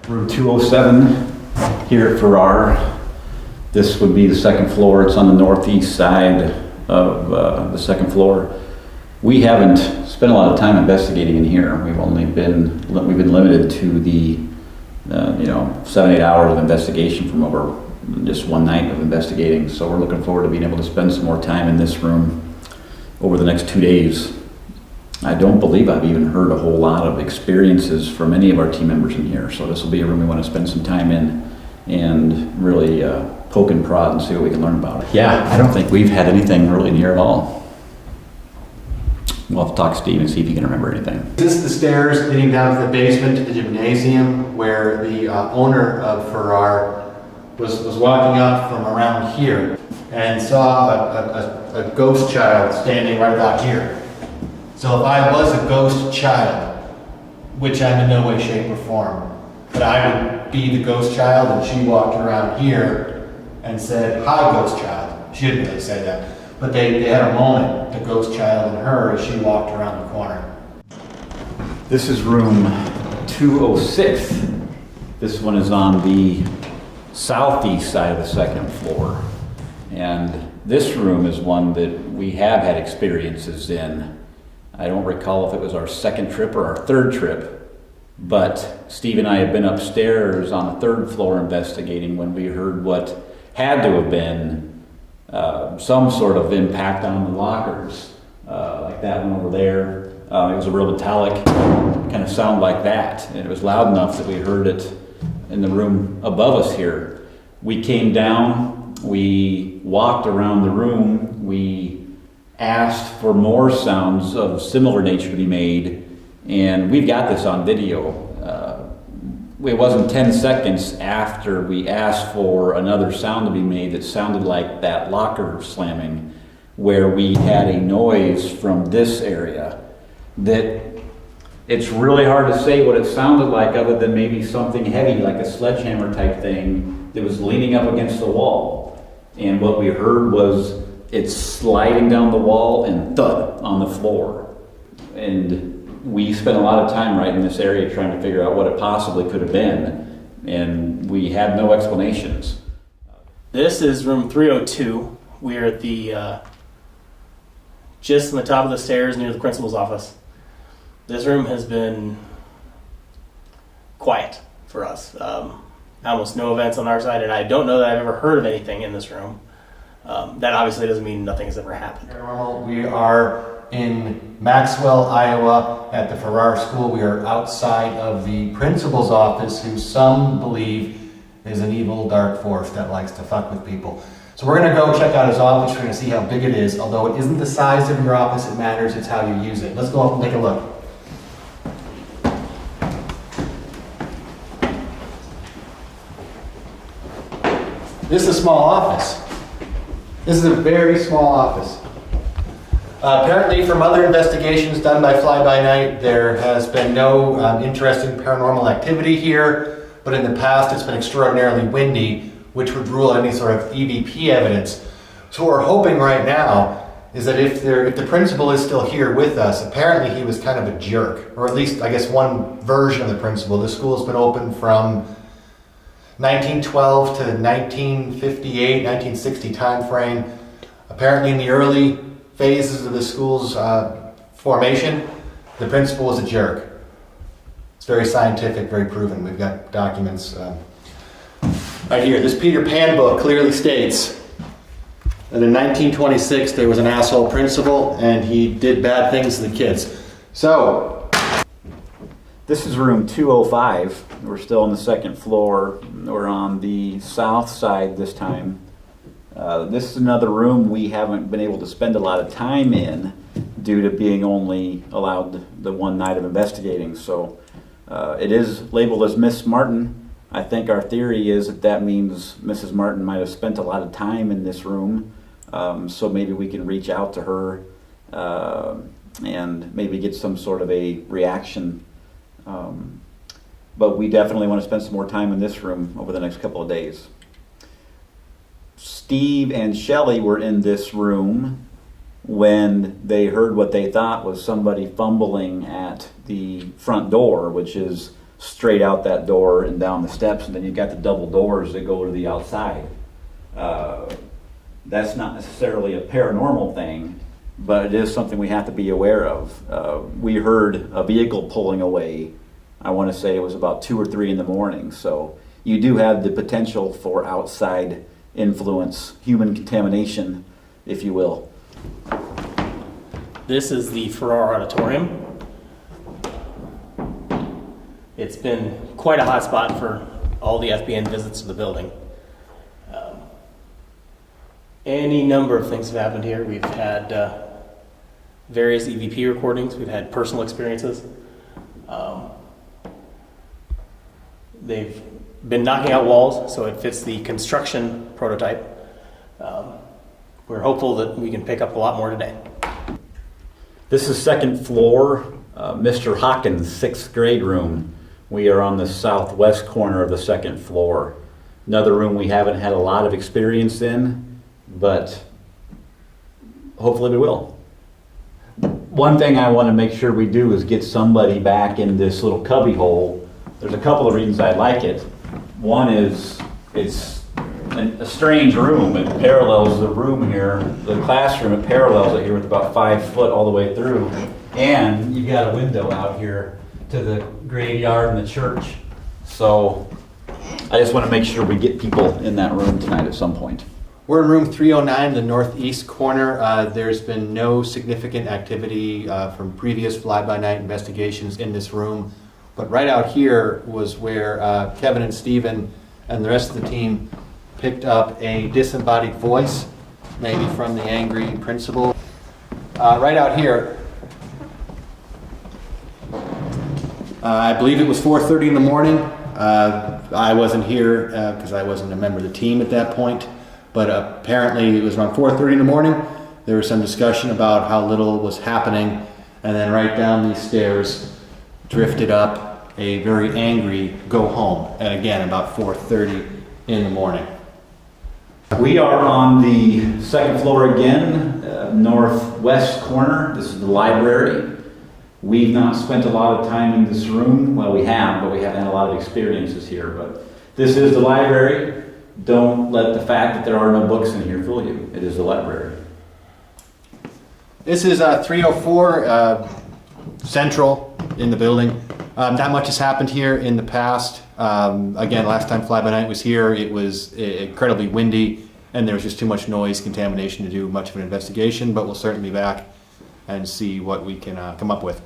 Room 207 here at Farrar. This would be the second floor. It's on the northeast side of the second floor. We haven't spent a lot of time investigating in here. We've been limited to the 7-8 hours of investigation from over just one night of investigating. So we're looking forward to being able to spend some more time in this room over the next 2 days. I don't believe I've even heard a whole lot of experiences from any of our team members in here. So this will be a room we want to spend some time in and really poke and prod and see what we can learn about it. Yeah, I don't think we've had anything really near at all. We'll have to talk to Steve and see if he can remember anything. This is the stairs leading down to the basement to the gymnasium where the owner of Farrar was walking up from around here and saw a ghost child standing right about here. So if I was a ghost child, which I'm in no way, shape, or form, but I would be the ghost child and she walked around here and said, "Hi, ghost child." She didn't really say that, but they had a moment, the ghost child and her, as she walked around the corner. This is room 206. This one is on the southeast side of the second floor. And this room is one that we have had experiences in. I don't recall if it was our second trip or our third trip, but Steve and I have been upstairs on the third floor investigating when we heard what had to have been some sort of impact on the lockers, like that one over there. It was a real metallic kind of sound like that, and it was loud enough that we heard it in the room above us here. We came down, we walked around the room, we asked for more sounds of similar nature to be made, and we've got this on video. It wasn't 10 seconds after we asked for another sound to be made that sounded like that locker slamming, where we had a noise from this area that it's really hard to say what it sounded like other than maybe something heavy like a sledgehammer type thing that was leaning up against the wall. And what we heard was it's sliding down the wall and thud on the floor. And we spent a lot of time right in this area trying to figure out what it possibly could have been, and we had no explanations. This is room 302. We're at the just on the top of the stairs near the principal's office. This room has been quiet for us. Almost no events on our side, and I don't know that I've ever heard of anything in this room. That obviously doesn't mean nothing has ever happened. Paranormal. We are in Maxwell, Iowa at the Farrar School. We are outside of the principal's office, who some believe is an evil dark force that likes to fuck with people. So we're going to go check out his office. We're going to see how big it is. Although it isn't the size of your office it matters, it's how you use it. Let's go up and take a look. This is a small office. This is a very small office. Apparently, from other investigations done by Fly By Night, there has been no interesting paranormal activity here, but in the past it's been extraordinarily windy, which would rule out any sort of EVP evidence. So what we're hoping right now is that if the principal is still here with us, apparently he was kind of a jerk, or at least I guess one version of the principal. The school's been open from 1912 to 1958, 1960 time frame. Apparently in the early phases of the school's formation, the principal was a jerk. It's very scientific, very proven. We've got documents right here. This Peter Pan book clearly states that in 1926 there was an asshole principal and he did bad things to the kids. So, This is room 205. We're still on the second floor. We're on the south side this time. This is another room we haven't been able to spend a lot of time in due to being only allowed the one night of investigating. So it is labeled as Miss Martin. I think our theory is that means Mrs. Martin might have spent a lot of time in this room. So maybe we can reach out to her and maybe get some sort of a reaction. But we definitely want to spend some more time in this room over the next couple of days. Steve and Shelley were in this room when they heard what they thought was somebody fumbling at the front door, which is straight out that door and down the steps, and then you've got the double doors that go to the outside. That's not necessarily a paranormal thing, but it is something we have to be aware of. We heard a vehicle pulling away. I want to say it was about 2 or 3 in the morning. So you do have the potential for outside influence, human contamination, if you will. This is the Farrar Auditorium. It's been quite a hot spot for all the FBN visits to the building. Any number of things have happened here. We've had various EVP recordings. We've had personal experiences. They've been knocking out walls, so it fits the construction prototype. We're hopeful that we can pick up a lot more today. This is second floor, Mr. Hawkins' 6th grade room. We are on the southwest corner of the second floor. Another room we haven't had a lot of experience in, but hopefully we will. One thing I want to make sure we do is get somebody back in this little cubby hole. There's a couple of reasons I like it. One is it's a strange room. It parallels the room here, the classroom. It parallels it here with about 5 foot all the way through. And you've got a window out here to the graveyard and the church. So I just want to make sure we get people in that room tonight at some point. We're in room 309, the northeast corner. There's been no significant activity from previous fly-by-night investigations in this room. But right out here was where Kevin and Steven and the rest of the team picked up a disembodied voice, maybe from the angry principal. Right out here, I believe it was 4:30 in the morning. I wasn't here because I wasn't a member of the team at that point. But apparently it was around 4:30 in the morning. There was some discussion about how little was happening. And then right down these stairs drifted up a very angry go home. And again, about 4:30 in the morning. We are on the second floor again, northwest corner. This is the library. We've not spent a lot of time in this room. Well, we have, but we haven't had a lot of experiences here. But this is the library. Don't let the fact that there are no books in here fool you. It is the library. This is 304 Central in the building. Not much has happened here in the past. Again, last time Fly By Night was here, it was incredibly windy and there was just too much noise contamination to do much of an investigation, but we'll certainly be back and see what we can come up with.